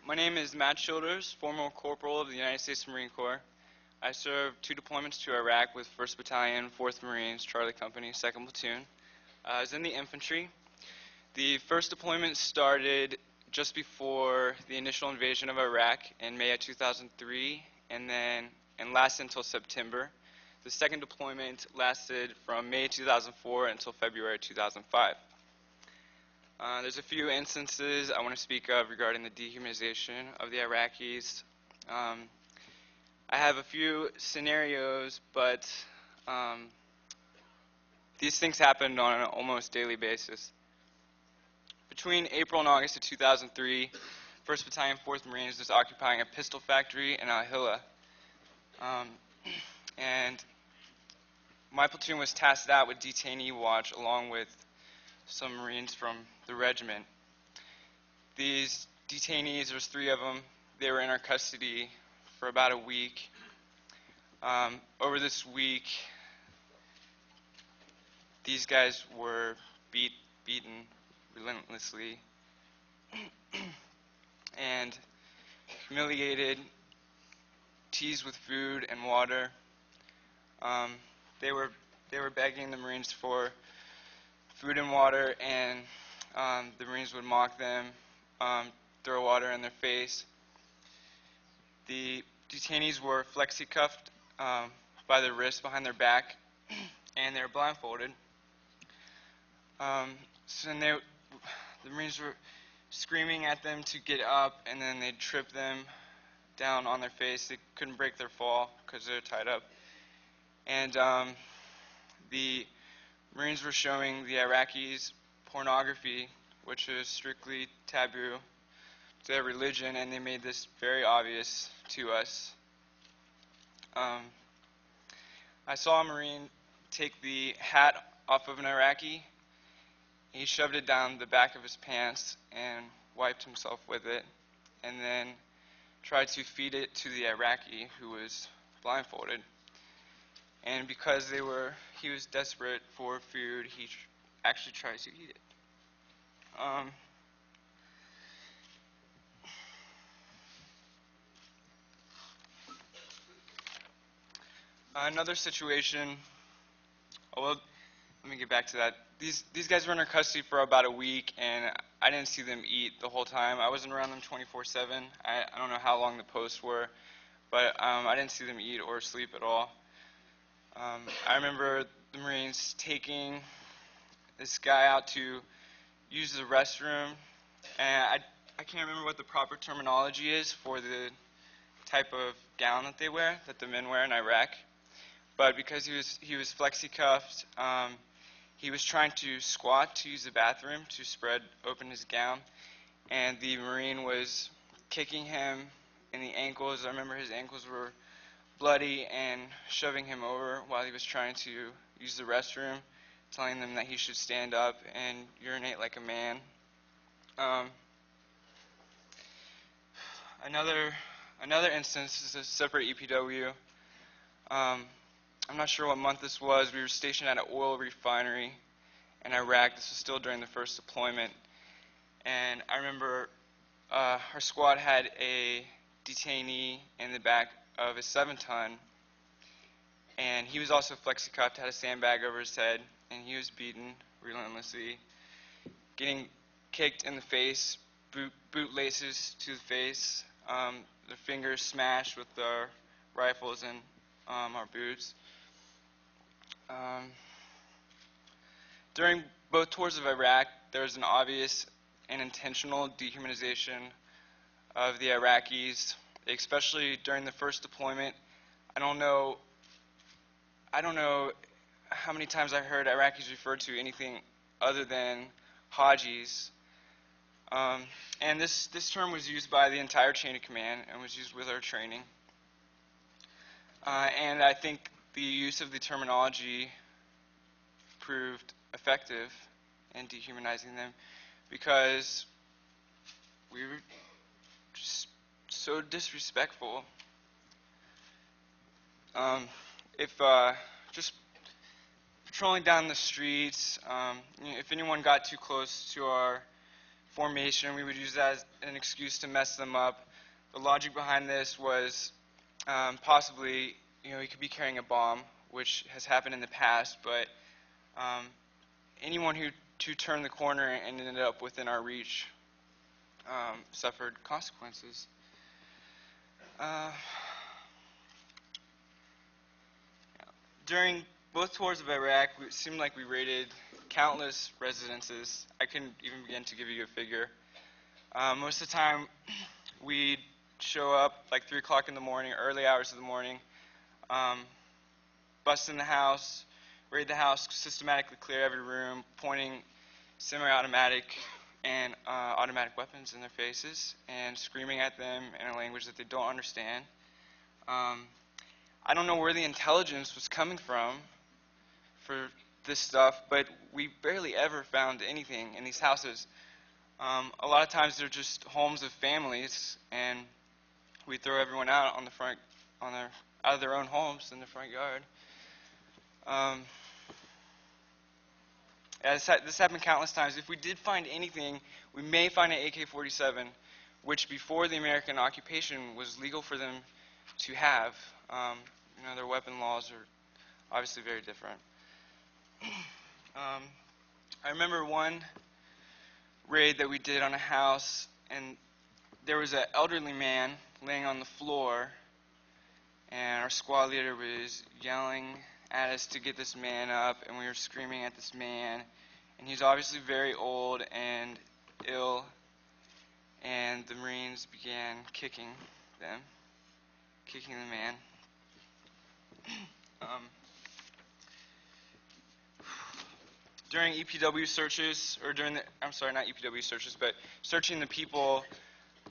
My name is Matt Childers, former corporal of the United States Marine Corps. I served 2 deployments to Iraq with 1st Battalion, 4th Marines, Charlie Company, 2nd Platoon. I was in the infantry. The first deployment started just before the initial invasion of Iraq in May of 2003 and lasted until September. The second deployment lasted from May 2004 until February 2005. There's a few instances I want to speak of regarding the dehumanization of the Iraqis. I have a few scenarios, but these things happened on an almost daily basis. Between April and August of 2003, 1st Battalion, 4th Marines was occupying a pistol factory in Al-Hilla. And my platoon was tasked out with detainee watch along with some Marines from the regiment. These detainees, there's 3 of them, they were in our custody for about a week. Over this week, these guys were beaten relentlessly and humiliated, teased with food and water. They were begging the Marines for food and water, and the Marines would mock them, throw water in their face. The detainees were flexi-cuffed by their wrists behind their back, and they were blindfolded. The Marines were screaming at them to get up, and then they'd trip them down on their face. They couldn't break their fall because they're tied up. And the Marines were showing the Iraqis pornography, which is strictly taboo to their religion, and they made this very obvious to us. I saw a Marine take the hat off of an Iraqi. He shoved it down the back of his pants and wiped himself with it, and then tried to feed it to the Iraqi who was blindfolded. And because he was desperate for food, he actually tried to eat it. Another situation, well, let me get back to that. These guys were in our custody for about a week, and I didn't see them eat the whole time. I wasn't around them 24/7. I don't know how long the posts were, but I didn't see them eat or sleep at all. I remember the Marines taking this guy out to use the restroom, and I can't remember what the proper terminology is for the type of gown that they wear, that the men wear in Iraq. But because he was flexi-cuffed, he was trying to squat to use the bathroom to spread open his gown, and the Marine was kicking him in the ankles. I remember his ankles were bloody and shoving him over while he was trying to use the restroom, telling them that he should stand up and urinate like a man. Another instance is a separate EPW. I'm not sure what month this was. We were stationed at an oil refinery in Iraq. This was still during the first deployment. And I remember our squad had a detainee in the back of a 7-ton, and he was also flexi-cuffed, had a sandbag over his head, and he was beaten relentlessly, getting kicked in the face, boot laces to the face, their fingers smashed with our rifles and our boots. During both tours of Iraq, there was an obvious and intentional dehumanization of the Iraqis, especially during the first deployment. I don't know how many times I heard Iraqis referred to anything other than Hajis. And this term was used by the entire chain of command and was used with our training. And I think the use of the terminology proved effective in dehumanizing them, because we were just so disrespectful. If just patrolling down the streets, if anyone got too close to our formation. We would use that as an excuse to mess them up. The logic behind this was possibly, he could be carrying a bomb, which has happened in the past, but anyone who turned the corner and ended up within our reach suffered consequences. During both tours of Iraq, it seemed like we raided countless residences. I couldn't even begin to give you a figure. Most of the time, we'd show up like 3 o'clock in the morning, early hours of the morning, bust in the house, raid the house, systematically clear every room, pointing semi-automatic and automatic weapons in their faces and screaming at them in a language that they don't understand. I don't know where the intelligence was coming from for this stuff, but we barely ever found anything in these houses. A lot of times they're just homes of families, and we throw everyone out out of their own homes in the front yard. This happened countless times. If we did find anything, we may find an AK-47, which before the American occupation was legal for them to have. Their weapon laws are obviously very different. I remember one raid that we did on a house, and there was an elderly man laying on the floor, and our squad leader was yelling at us to get this man up, and we were screaming at this man, and he's obviously very old and ill, and the Marines began kicking the man. During EPW searches, or not EPW searches, but searching the people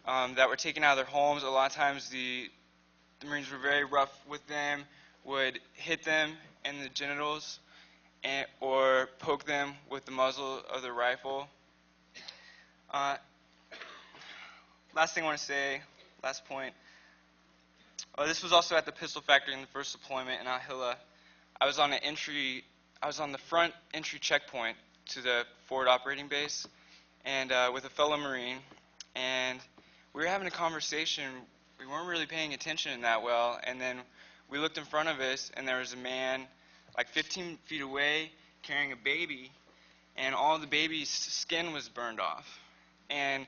that were taken out of their homes, a lot of times the Marines were very rough with them, would hit them in the genitals or poke them with the muzzle of the rifle. Last thing I want to say, last point. This was also at the pistol factory in the first deployment in Al-Hilla. I was on the front entry checkpoint to the forward operating base, and with a fellow Marine, and we were having a conversation. We weren't really paying attention that well, and then we looked in front of us, and there was a man like 15 feet away carrying a baby, and all the baby's skin was burned off, and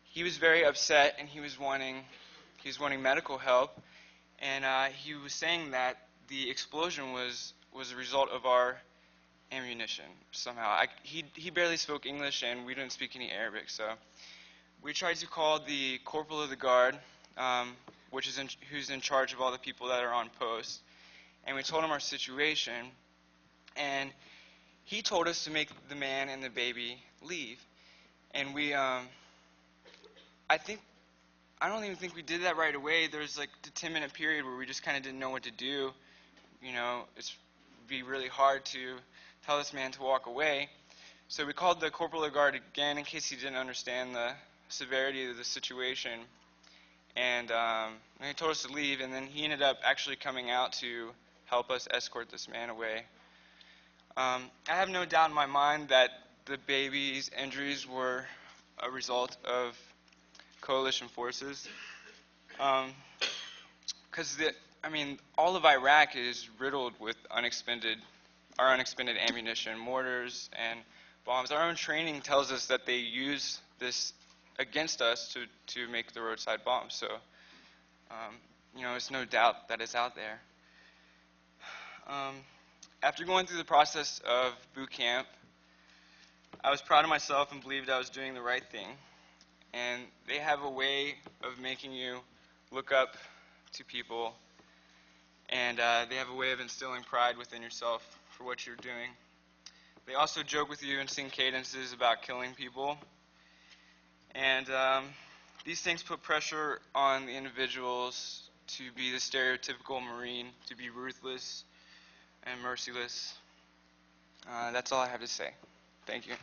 he was very upset, and he was wanting medical help, and he was saying that the explosion was a result of our ammunition somehow. He barely spoke English, and we didn't speak any Arabic, so we tried to call the corporal of the guard, who's in charge of all the people that are on post, and we told him our situation, and he told us to make the man and the baby leave, and we I don't even think we did that right away. There was like a 10-minute period where we just kind of didn't know what to do. It'd be really hard to tell this man to walk away. So we called the corporal of the guard again in case he didn't understand the severity of the situation. And he told us to leave, and then he ended up actually coming out to help us escort this man away. I have no doubt in my mind that the baby's injuries were a result of coalition forces, because all of Iraq is riddled with unexpended ammunition, mortars, and bombs. Our own training tells us that they use this against us to make the roadside bombs. So, there's no doubt that it's out there. After going through the process of boot camp, I was proud of myself and believed I was doing the right thing. And they have a way of making you look up to people, and they have a way of instilling pride within yourself for what you're doing. They also joke with you and sing cadences about killing people, and these things put pressure on the individuals to be the stereotypical Marine, to be ruthless and merciless. That's all I have to say. Thank you.